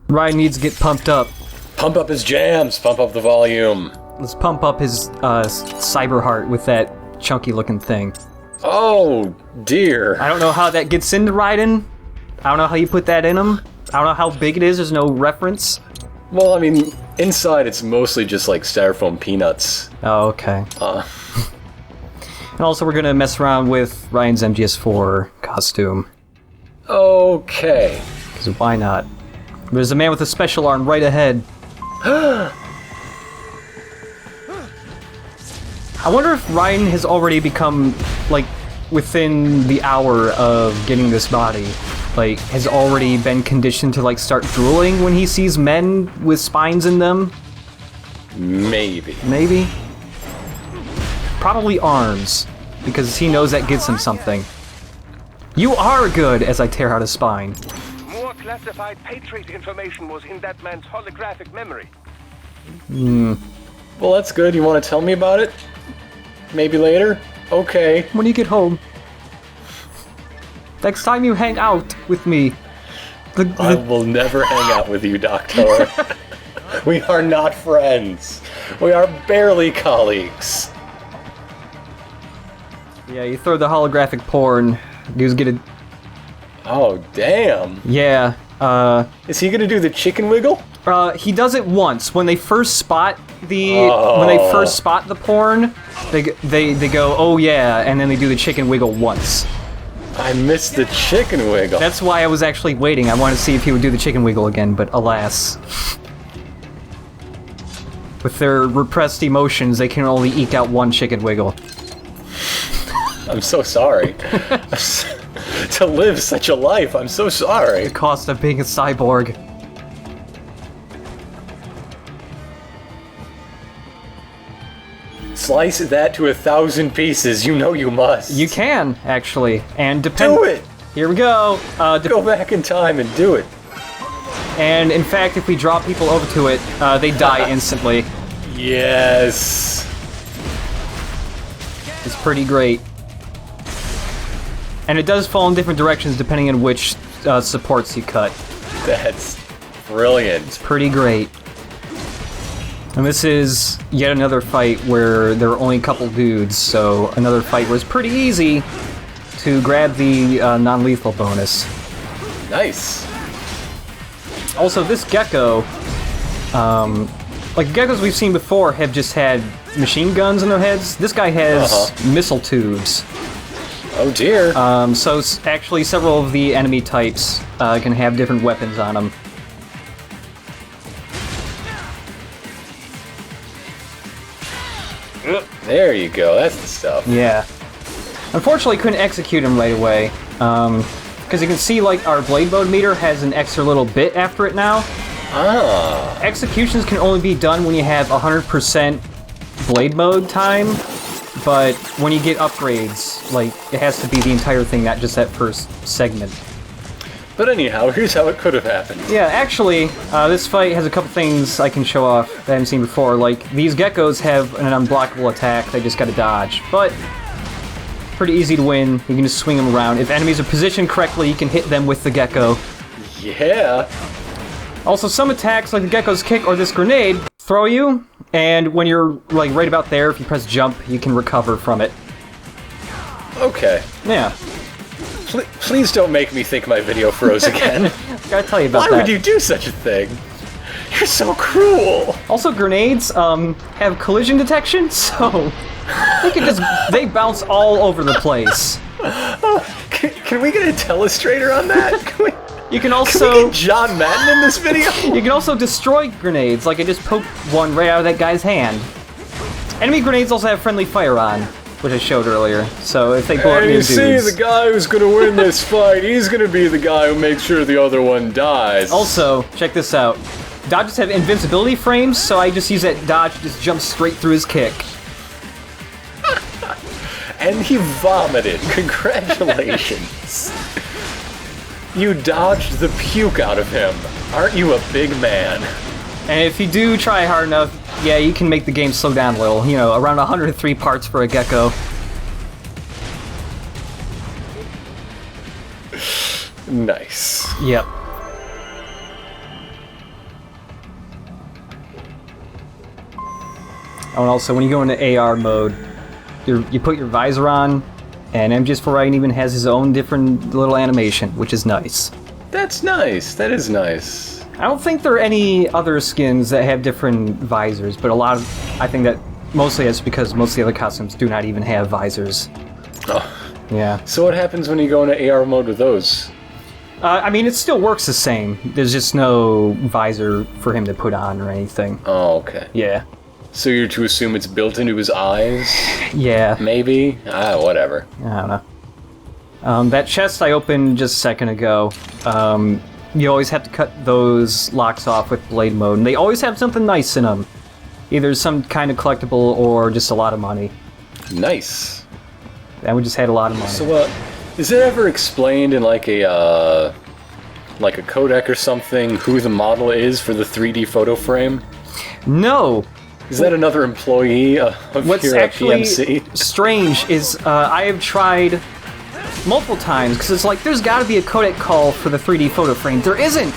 Ryan needs to get pumped up. Pump up his jams, pump up the volume. Let's pump up his cyber heart with that chunky looking thing. Oh, dear. I don't know how that gets into Raiden. I don't know how you put that in him. I don't know how big it is, there's no reference. Well, I mean, inside it's mostly just like styrofoam peanuts. Oh, okay. And also we're gonna mess around with Ryan's MGS4 costume. Okay. Because why not? There's a man with a special arm right ahead. I wonder if Ryan has already become, like, within the hour of getting this body, like, has already been conditioned to, like, start drooling when he sees men with spines in them? Maybe. Maybe? Probably arms, because he knows that gets him something. You are good, as I tear out his spine. More classified Patriot information was in that man's holographic memory. Well, that's good. You want to tell me about it? Maybe later? Okay. When you get home. Next time you hang out with me. I will never hang out with you, Doctor. We are not friends. We are barely colleagues. Yeah, you throw the holographic porn. Dudes get a... Oh, damn. Yeah, Is he gonna do the chicken wiggle? he does it once. When they first spot the porn, they go, oh yeah, and then they do the chicken wiggle once. I missed the chicken wiggle. That's why I was actually waiting. I wanted to see if he would do the chicken wiggle again, but alas. With their repressed emotions, they can only eke out one chicken wiggle. I'm so sorry. To live such a life, I'm so sorry. The cost of being a cyborg. Slice that to 1,000 pieces, you know you must. You can, actually, and Do it! Here we go! Go back in time and do it. And in fact, if we draw people over to it, they die instantly. Yes. It's pretty great. And it does fall in different directions depending on which supports you cut. That's brilliant. It's pretty great. And this is yet another fight where there are only a couple dudes, so another fight where it's pretty easy to grab the non-lethal bonus. Nice. Also, this gecko, like geckos we've seen before have just had machine guns in their heads. This guy has missile tubes. Oh dear. So actually several of the enemy types can have different weapons on them. There you go, that's the stuff. Yeah. Unfortunately, couldn't execute him right away. Because you can see, like, our blade mode meter has an extra little bit after it now. Ah. Executions can only be done when you have 100% blade mode time, but when you get upgrades, like, it has to be the entire thing, not just that first segment. But anyhow, here's how it could have happened. Yeah, actually, this fight has a couple things I can show off that I haven't seen before. Like, these geckos have an unblockable attack, they just gotta dodge. But pretty easy to win, you can just swing them around. If enemies are positioned correctly, you can hit them with the gecko. Yeah. Also, some attacks, like the gecko's kick or this grenade, throw you, and when you're, like, right about there, if you press jump, you can recover from it. Okay. Yeah. Please don't make me think my video froze again. Gotta tell you about Why that. would you do such a thing? You're so cruel. Also, grenades have collision detection, so they bounce all over the place. Can we get a telestrator on that? You can Can also we get John Madden in this video? you can also destroy grenades. Like I just poked one right out of that guy's hand. Enemy grenades also have friendly fire on, which I showed earlier. So if they blow up And new you see, dudes. the guy who's gonna win this fight, he's gonna be the guy who makes sure the other one dies. Also, check this out. Dodges have invincibility frames, so I just use that dodge to just jump straight through his kick. And he vomited. Congratulations. You dodged the puke out of him. Aren't you a big man? And if you do try hard enough, yeah, you can make the game slow down a little. You know, around 103 parts for a gecko. Nice. Yep. Oh, and also, when you go into AR mode, you put your visor on, and MGS4 even has his own different little animation, which is nice. That's nice. That is nice. I don't think there are any other skins that have different visors, but I think that mostly it's because most of the other costumes do not even have visors. Oh. Yeah. So what happens when you go into AR mode with those? I mean, it still works the same. There's just no visor for him to put on or anything. Oh, okay. Yeah. So you're to assume it's built into his eyes? Yeah. Maybe? Whatever. I don't know. That chest I opened just a second ago, you always have to cut those locks off with blade mode, and they always have something nice in them. Either some kind of collectible or just a lot of money. Nice. And we just had a lot of money. So, is it ever explained in like a codec or something who the model is for the 3D photo frame? No. Is that another employee of What's your actually PMC? strange is I have tried multiple times, because it's like, there's got to be a codec call for the 3D photo frame. There isn't!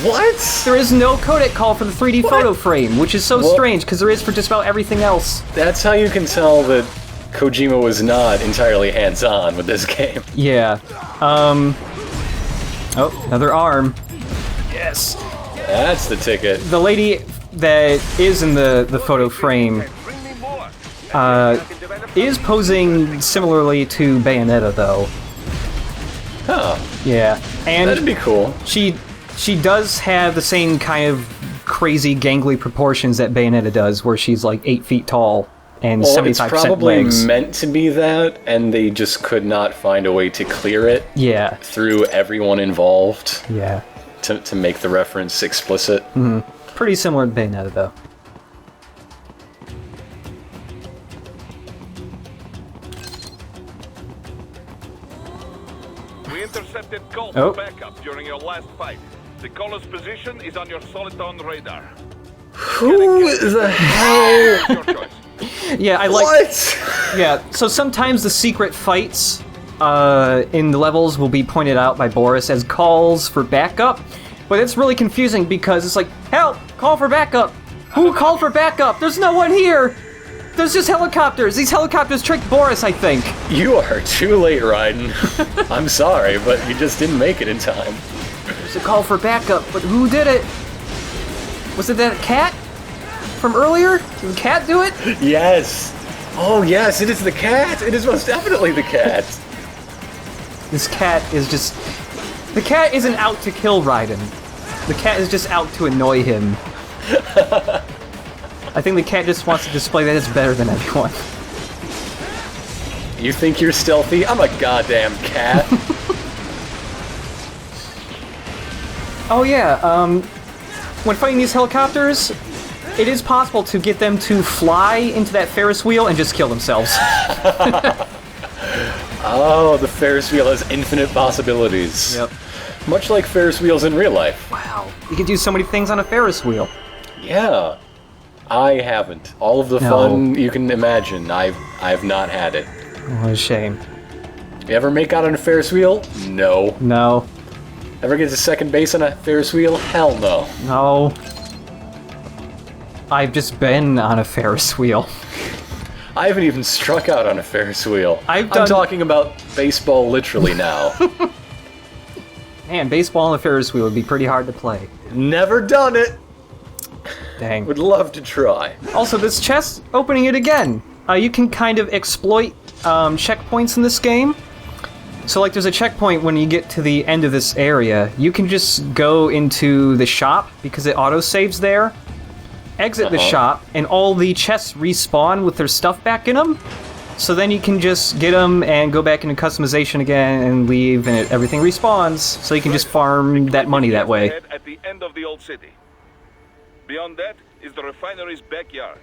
What? There is no codec call for the 3D photo frame, which is so strange, because there is for just about everything else. That's how you can tell that Kojima was not entirely hands-on with this game. Yeah. Oh, another arm. Yes. That's the ticket. The lady that is in the photo frame is posing similarly to Bayonetta, though. Huh. Yeah, and That'd be cool. She does have the same kind of crazy gangly proportions that Bayonetta does, where she's like 8 feet tall and 75% it's probably legs. meant to be that, and they just could not find a way to clear it. Yeah. Through everyone involved. Yeah. To make the reference explicit. Mm-hmm. Pretty similar to Bayonetta, though. We intercepted calls Oh. for backup during your last fight. The caller's position is on your Soliton radar. Who the hell? Your choice. Yeah, I like... What? Yeah, so sometimes the secret fights in the levels will be pointed out by Boris as calls for backup, but it's really confusing because it's like, help! Call for backup! Who called for backup? There's no one here! There's just helicopters! These helicopters tricked Boris, I think! You are too late, Raiden. I'm sorry, but you just didn't make it in time. There's a call for backup, but who did it? Was it that cat from earlier? Did the cat do it? Yes! Oh yes, it is the cat! It is most definitely the cat! This cat is just... The cat isn't out to kill Raiden. The cat is just out to annoy him. I think the cat just wants to display that it's better than everyone. You think you're stealthy? I'm a goddamn cat. Oh yeah, when fighting these helicopters, it is possible to get them to fly into that Ferris wheel and just kill themselves. Oh, the Ferris wheel has infinite possibilities. Yep. Much like Ferris wheels in real life. Wow, you can do so many things on a Ferris wheel. Yeah. I haven't. All of the fun you can imagine, I've not had it. What a shame. You ever make out on a Ferris wheel? No. No. Ever get to second base on a Ferris wheel? Hell no. No. I've just been on a Ferris wheel. I haven't even struck out on a Ferris wheel. I'm talking about baseball literally now. Man, baseball on a Ferris wheel would be pretty hard to play. Never done it. Dang. Would love to try. Also, this chest, opening it again. You can kind of exploit checkpoints in this game. So, like, there's a checkpoint when you get to the end of this area. You can just go into the shop, because it auto-saves there. Exit the shop, and all the chests respawn with their stuff back in them. So then you can just get them and go back into customization again and leave, and everything respawns. So you can just farm that money that way. At the end of the old city. Beyond that is the refinery's backyard.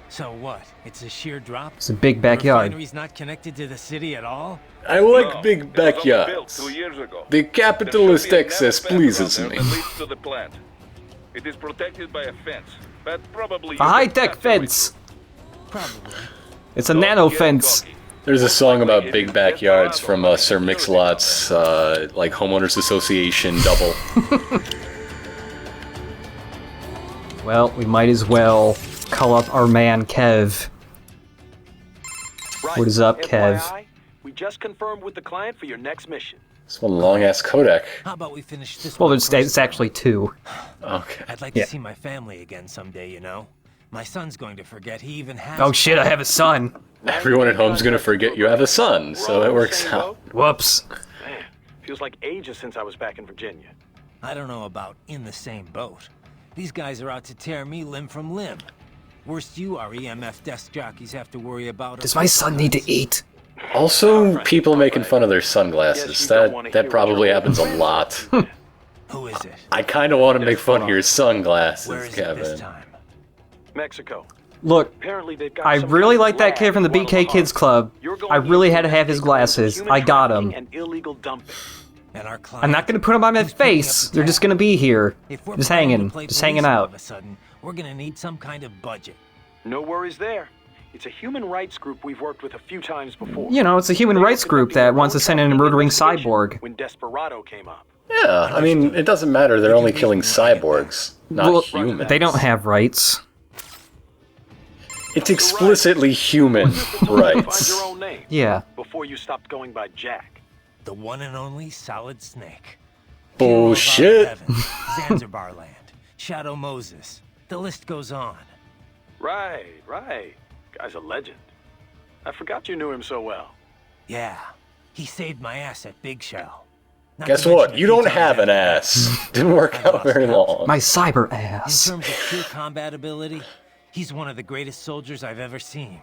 So what? It's a sheer drop? It's a big The backyard. refinery's not connected to the city at all? I like No, big it was only built backyards. 2 years ago. The There capitalist should be a narrow excess path pleases around me. there that leads to the plant. It is protected by a fence, but probably A high-tech fence! Probably. It's a nano fence. There's a song about big backyards from Sir Mix-a-Lot's like homeowners association double. Well, we might as well call up our man, Kev. Right. What is up, Kev? FYI, we just confirmed with the client for your next mission. This one long-ass codec. How about we finish this Well, one it's first, actually 2. Okay. I'd like Yeah. to see my family again someday, you know? My son's going to forget he even has... Oh shit, I have a son. Everyone at home's gonna forget you have a son, so it works out. Whoops. Man, feels like ages since I was back in Virginia. I don't know about in the same boat. These guys are out to tear me limb from limb. Worst you are EMF desk jockeys have to worry about... Does my son need to eat? Also, people making fun of their sunglasses. That probably happens a lot. Who is it? I kind of want to make fun of your Where sunglasses, is it Kevin. this time? Mexico. Look, Apparently they've got I some really kind of like that lab kid from the in BK Kids Club. You're going I really in had to have his for glasses. human I got trafficking them. and illegal dumping. And our client... I'm not gonna put them on my who's picking up face. the They're just tab. gonna be here. If we're Just planning hanging. to play Just hanging police all out. of a sudden, we're gonna need some kind of budget. No worries there. It's a human rights group we've worked with a few times before. You know, it's a human They rights were group conducting that their wants to own send in a trafficking murdering investigation cyborg. When Desperado came up. Yeah, I mean, it doesn't matter. They're only killing cyborgs, not Well, humans. they don't have rights. It's explicitly human Find rights. your own name Yeah. before you stopped going by Jack. The one and only Solid Snake. Bullshit. Hero of Heaven, Zanzibar Land, Shadow Moses. The list goes on. Right. Guy's a legend. I forgot you knew him so well. Yeah, he saved my ass at Big Shell. Not Guess to mention what? a You few don't times have an after ass. Didn't work out very long. My cyber that. In ass. terms of pure combat ability, he's one of the greatest soldiers I've ever seen.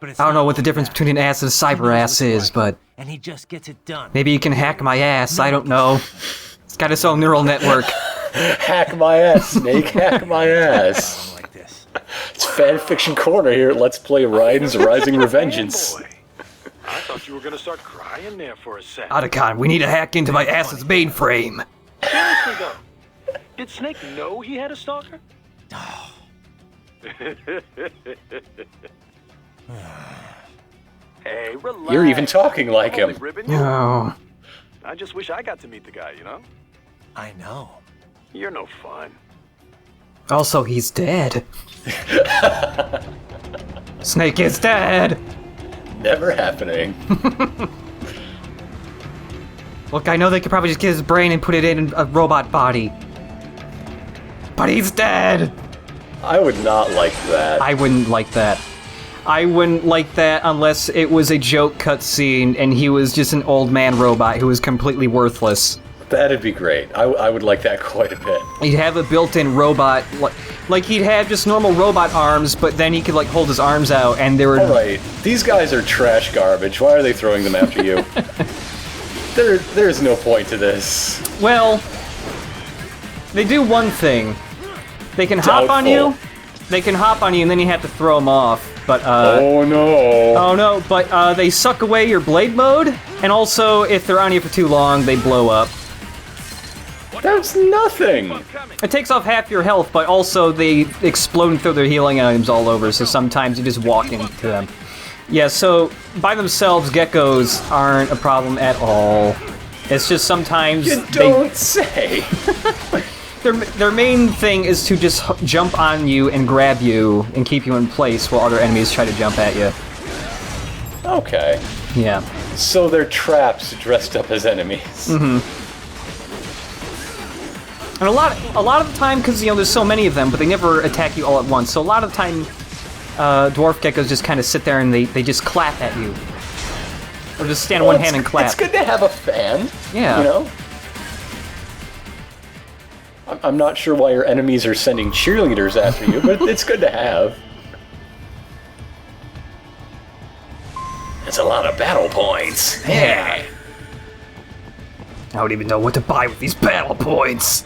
But it's I don't not know what the only difference that. between an ass and a He cyber knows ass what's is, right, but and he just gets it done. maybe you can hack my ass. I don't know. It's got its own neural network. Hack my ass, Snake. Hack my ass. Like this. It's Fan Fiction Corner here at Let's Play Raiden's Rising Revengeance. Boy, I thought you were gonna start crying there for a second. Otacon, we need to hack into my ass's mainframe. Seriously though, did Snake know he had a stalker? Hey, relax. You're even talking like I'm only him. ribbing you. Oh. I just wish I got to meet the guy, you know? I know. You're no fun. Also, he's dead. Snake is dead! Never happening. Look, I know they could probably just get his brain and put it in a robot body. But he's dead! I would not like that. I wouldn't like that. I wouldn't like that unless it was a joke cutscene and he was just an old man robot who was completely worthless. That'd be great. I would like that quite a bit. He'd have a built-in robot, like he'd have just normal robot arms, but then he could like hold his arms out and there were... Alright, these guys are trash garbage. Why are they throwing them after you? There's no point to this. Well, they do one thing. They can hop on you. They can hop on you, and then you have to throw them off. But oh no! oh no! But they suck away your blade mode, and also if they're on you for too long, they blow up. That's nothing. It takes off half your health, but also they explode and throw their healing items all over. So sometimes you just walk into them. Yeah. So by themselves, geckos aren't a problem at all. It's just sometimes You don't say. Their main thing is to just jump on you and grab you and keep you in place while other enemies try to jump at you. Okay. Yeah. So they're traps dressed up as enemies. Mm-hmm. And a lot of the time, because you know there's so many of them, but they never attack you all at once. So a lot of the time, dwarf geckos just kind of sit there and they just clap at you, or just stand on one hand and clap. It's good to have a fan. Yeah. You know. I'm not sure why your enemies are sending cheerleaders after you, but it's good to have. It's a lot of battle points. Yeah. I don't even know what to buy with these battle points.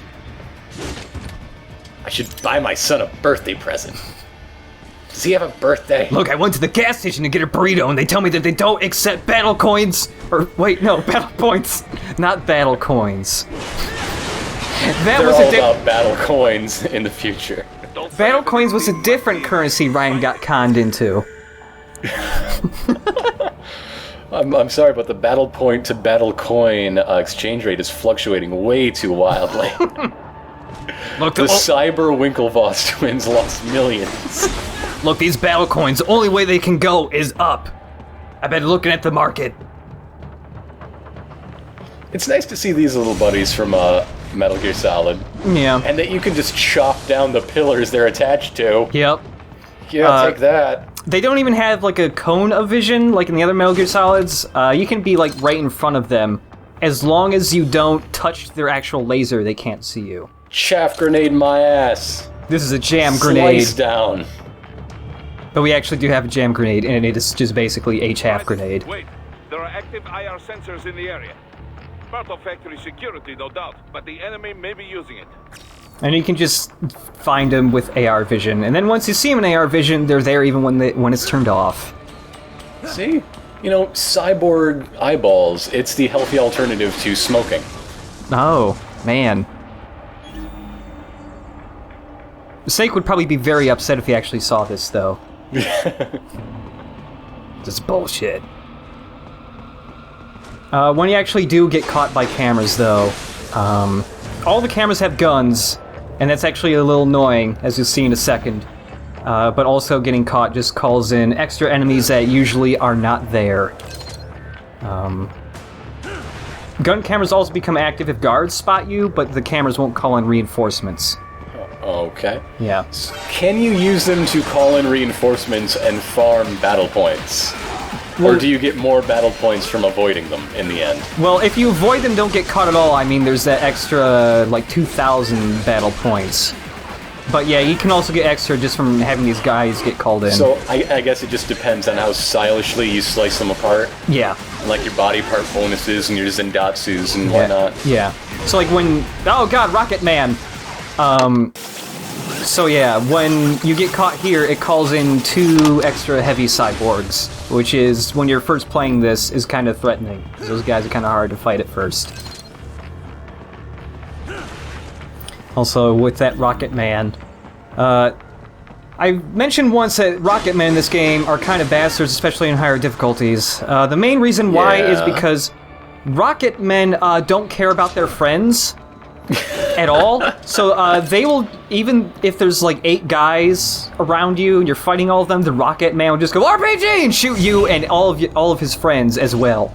I should buy my son a birthday present. Does he have a birthday? Look, I went to the gas station to get a burrito, and they tell me that they don't accept battle coins. Or wait, no, battle points, not battle coins. That They're was all a about battle coins in the future. battle coins was a different currency Ryan got conned into. I'm sorry, but the battle point to battle coin exchange rate is fluctuating way too wildly. Look, The Cyber Winklevoss twins lost millions. look, these Battlecoins, the only way they can go is up. I've been looking at the market. It's nice to see these little buddies from Metal Gear Solid. Yeah. And that you can just chop down the pillars they're attached to. Yep. Yeah, take that. They don't even have, like, a cone of vision, like in the other Metal Gear Solids. You can be, like, right in front of them. As long as you don't touch their actual laser, they can't see you. Chaff grenade my ass. This is a jam grenade. Slice down. But we actually do have a jam grenade, and it is just basically a chaff grenade. Wait, there are active IR sensors in the area. Part of factory security, no doubt, but the enemy may be using it. And you can just find them with AR vision, and then once you see them in AR vision, they're there even when it's turned off. See? You know, cyborg eyeballs, it's the healthy alternative to smoking. Oh, man. Sake would probably be very upset if he actually saw this, though. This is bullshit. When you actually do get caught by cameras, though, all the cameras have guns, and that's actually a little annoying, as you'll see in a second. But also getting caught just calls in extra enemies that usually are not there. Gun cameras also become active if guards spot you, but the cameras won't call in reinforcements. Okay. Yeah. Can you use them to call in reinforcements and farm battle points? Well, or do you get more battle points from avoiding them in the end? Well, if you avoid them, don't get caught at all. I mean, there's that extra, like, 2,000 battle points. But yeah, you can also get extra just from having these guys get called in. So I guess it just depends on how stylishly you slice them apart. Yeah. Like your body part bonuses and your Zendatsus and whatnot. Yeah. So like when... Oh god, Rocket Man! So yeah, when you get caught here, it calls in 2 extra heavy cyborgs, which is, when you're first playing this, is kind of threatening. Those guys are kind of hard to fight at first. Also, with that Rocket Man, I mentioned once that Rocket Men in this game are kind of bastards, especially in higher difficulties. The main reason why is because Rocket Men don't care about their friends at all. So they will, even if there's like 8 guys around you and you're fighting all of them, the Rocket Man will just go RPG and shoot you and all of his friends as well.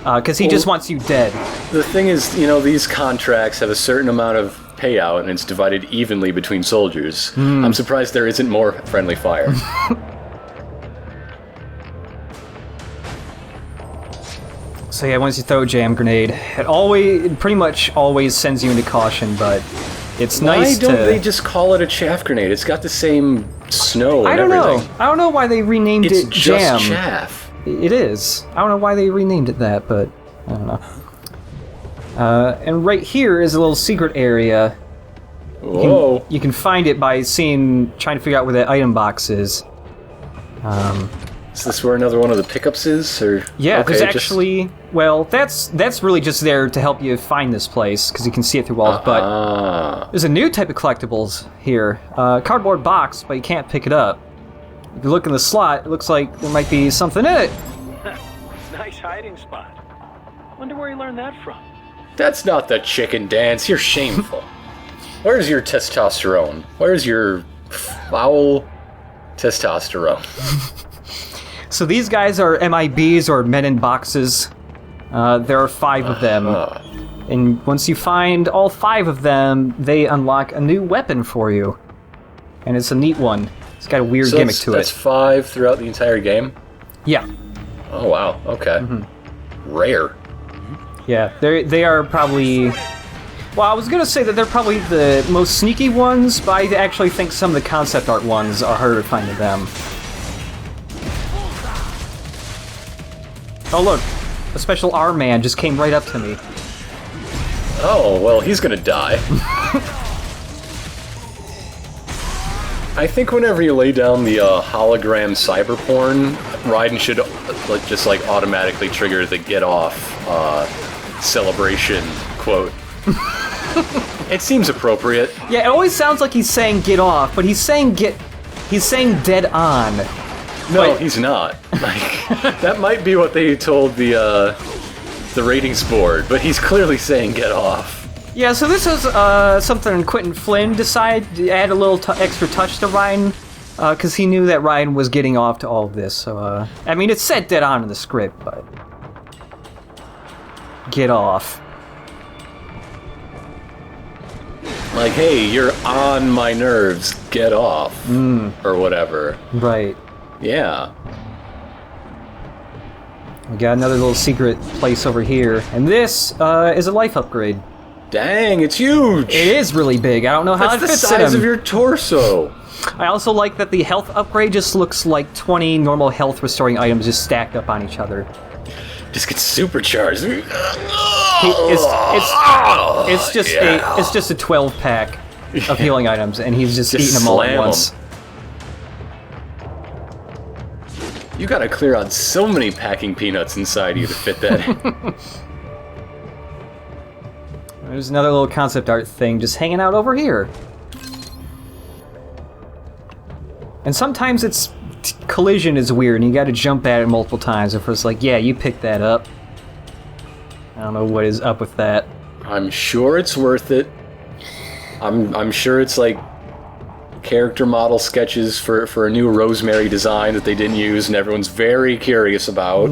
Because he just wants you dead. The thing is, you know, these contracts have a certain amount of payout and it's divided evenly between soldiers. I'm surprised there isn't more friendly fire. So yeah, once you throw a jam grenade, it pretty much always sends you into caution, but it's nice to... Why don't they just call it a chaff grenade? It's got the same snow and everything. I don't know why they renamed it jam. It's just chaff. It is. I don't know why they renamed it that, but I don't know. And right here is a little secret area. Whoa. You can find it by trying to figure out where that item box is. Is this where another one of the pickups is, or? Yeah, okay, there's actually... Well, that's really just there to help you find this place, because you can see it through walls, but there's a new type of collectibles here. Cardboard box, but you can't pick it up. If you look in the slot, it looks like there might be something in it. Nice hiding spot. Wonder where you learned that from. That's not the chicken dance. You're shameful. Where's your testosterone? Where's your foul testosterone? So these guys are MIBs, or men in boxes. There are 5 of them. And once you find all 5 of them, they unlock a new weapon for you. And it's a neat one. It's got a weird gimmick to it. That's 5 throughout the entire game? Yeah. Oh, wow. Okay. Rare. Yeah, they are probably... Well, I was going to say that they're probably the most sneaky ones, but I actually think some of the concept art ones are harder to find than them. Oh look, a special R-Man just came right up to me. Oh, well, he's gonna die. I think whenever you lay down the hologram cyber porn, Raiden should just automatically trigger the get off celebration quote. It seems appropriate. Yeah, it always sounds like he's saying get off, but he's saying dead on. No, he's not. That might be what they told the ratings board, but he's clearly saying get off. Yeah, so this is something Quentin Flynn decided to add a little extra touch to Ryan, because he knew that Ryan was getting off to all of this. So, I mean, it's said dead on in the script, but get off. Like, hey, you're on my nerves. Get off, or whatever. Right. Yeah. We got another little secret place over here, and this is a life upgrade. Dang, it's huge! It is really big. I don't know how That's it fits the size in of your torso. I also like that the health upgrade just looks like 20 normal health restoring items just stacked up on each other. Just gets supercharged. It's just a 12 pack of healing items, and he's just eating them all at once. You gotta clear out so many packing peanuts inside you to fit that in. There's another little concept art thing just hanging out over here. And sometimes its collision is weird, and you gotta jump at it multiple times. If it's like, yeah, you picked that up. I don't know what is up with that. I'm sure it's worth it. I'm sure it's like character model sketches for a new Rosemary design that they didn't use, and everyone's very curious about.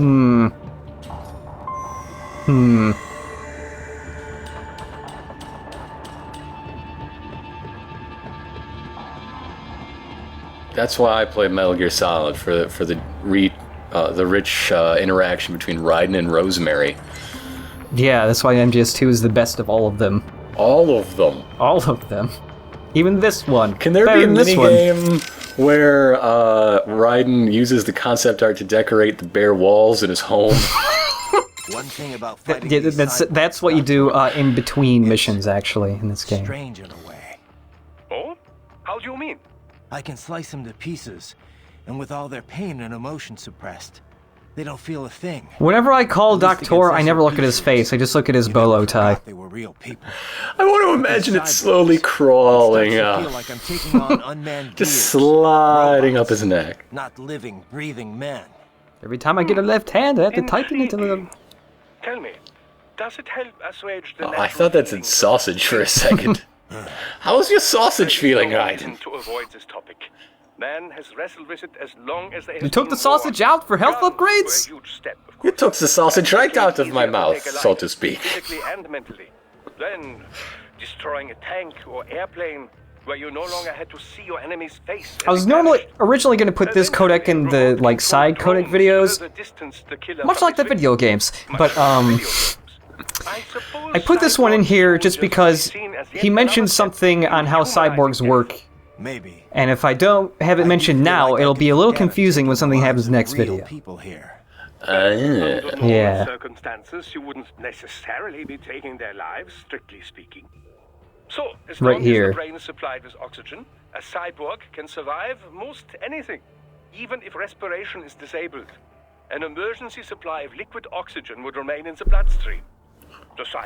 That's why I play Metal Gear Solid, for the rich interaction between Raiden and Rosemary. Yeah, that's why MGS2 is the best of all of them. All of them. All of them. Even this one. Can there be a minigame where Raiden uses the concept art to decorate the bare walls in his home? One thing about fighting that's what you do in between missions, actually, in this game. Strange in a way. Oh? How do you mean? I can slice them to pieces, and with all their pain and emotion suppressed, they don't feel a thing. Whenever I call Doctor, I never look at his face. I just look at his bolo tie. They were real people. I want to imagine it slowly crawling up. Feel like I'm taking on unmanned Just sliding up his neck. Not living, breathing men. Every time I get a left hand, I have to type it into the... Tell me, does it help assuage the I thought that said sausage for a second. How's your sausage feeling, Raiden? To avoid this topic. Man has wrestled with it as long as they You took the sausage out for health upgrades? You took the sausage right out of my mouth, so to speak. Physically and mentally. Then, destroying a tank or airplane where you no longer had to see your enemy's face. I was originally going to put this codec in the, like, side codec videos, much like the video games, but, I put this one in here just because he mentioned something on how cyborgs work. Maybe. And if I don't have it mentioned now, it'll be a little confusing when something happens next video. Yeah. Circumstances, you wouldn't necessarily be taking their lives, strictly speaking. So, as long as the brain is supplied with oxygen, a cyborg can survive most anything, even if respiration is disabled. An emergency supply of liquid oxygen would remain in the bloodstream.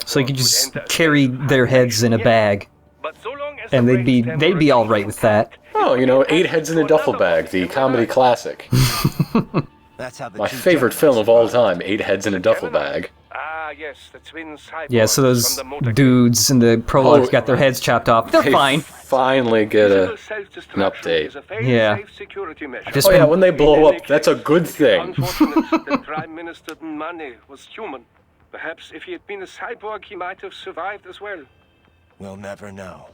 So you could just carry their heads in a bag. So and they'd be all right with that. Oh, you know, 8 heads in a duffel bag, the comedy classic. My favorite film of all time, 8 heads in a duffel bag. Ah, yes, the twin cyborgs. Yeah, so those dudes in the prologue got their heads chopped off. They're fine. Finally get an update. Yeah. Oh yeah, when they blow up, that's a good thing. Unfortunate that Prime Minister Money was human. Perhaps if he had been a cyborg, he might have survived as well. We'll never know.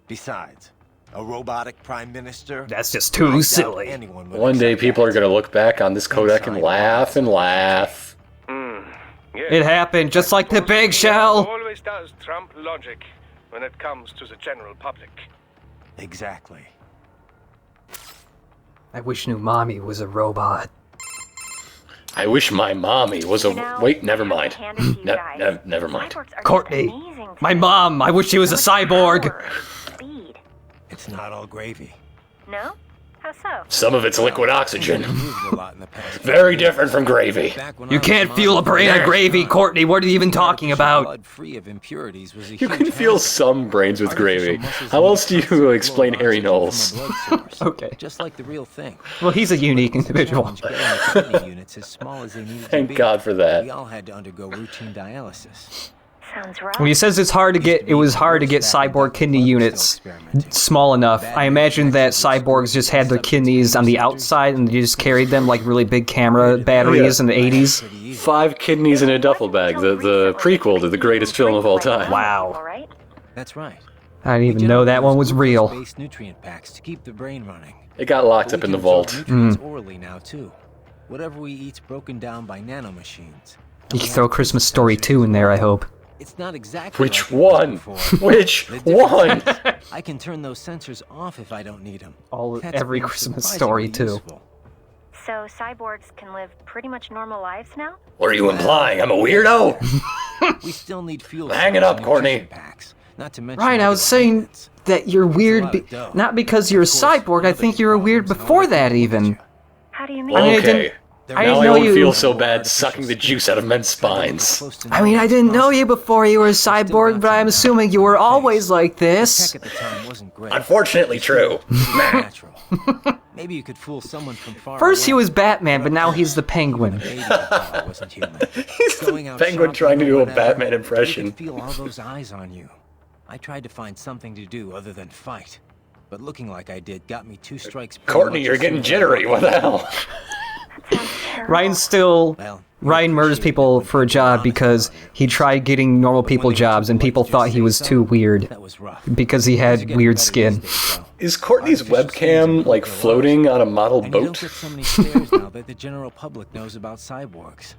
Besides, a robotic prime minister? That's just too silly. One day people are going to look back on this codec and laugh and laugh. Yes. It happened just like the Big Shell. Always does trump logic when it comes to the general public. Exactly. I wish new mommy was a robot. I wish my mommy was a... Wait, never mind. Never mind. Courtney, my mom, I wish she was a cyborg. It's not all gravy. No? How so? Some of it's liquid oxygen. Very different from gravy. You can't fuel a brain on gravy, Courtney. What are you even talking about? You can fuel some brains with gravy. How else do you explain Harry Knowles? Okay. Just like the real thing. Well, he's a unique individual. Thank God for that. We all had to undergo routine dialysis. Sounds rough. When he says it was hard to get Cyborg kidney units small enough, I imagine that Cyborgs just had their kidneys on the outside and they just carried them like really big camera batteries in the 80s. 5 kidneys in a duffel bag, the prequel to the greatest film of all time. Wow. That's right. I didn't even know that one was real. Base nutrient packs to keep the brain running. It got locked up in the vault. Nutrients orally now too. Whatever we eat's broken down by nanomachines. You can throw Christmas Story 2 in there, I hope. It's not exactly Which one? Which one? I can turn those sensors off if I don't need them. Every Christmas Story too. So cyborgs can live pretty much normal lives now? What are you implying? I'm a weirdo? We still need fuel. Hang it up, Courtney. Packs, not to mention Ryan, I was saying that you're weird, not because you're a cyborg. I think you were weird before that, even. How do you mean? Okay. I Now didn't I know don't you. feel so bad sucking the juice out of men's spines. I mean, I didn't know you before you were a cyborg, but I'm assuming you were always like this. At the time wasn't great. Unfortunately true. Natural. Maybe you could fool someone from far First he away. was Batman, but now he's the Penguin. Maybe I wasn't human. He's Going the out penguin shopping trying to or do a whatever, Batman you impression. could feel all those eyes on you. I tried to find something to do other than fight, but looking like I did got me 2 strikes. pretty Courtney, much you're as getting soon as I jittery. What the hell? Ryan murders people for a job because he tried getting normal people jobs and people thought he was too weird That was rough. because he had weird skin. Is Courtney's webcam, like, floating on a model And you don't boat? get so many stares now that the general public knows about cyborgs.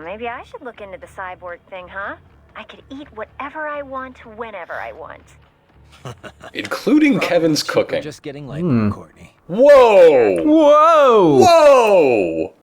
Maybe I should look into the cyborg thing, huh? I could eat whatever I want, whenever I want. Including Kevin's We're cooking. just getting light, Courtney. Whoa! Whoa! Whoa!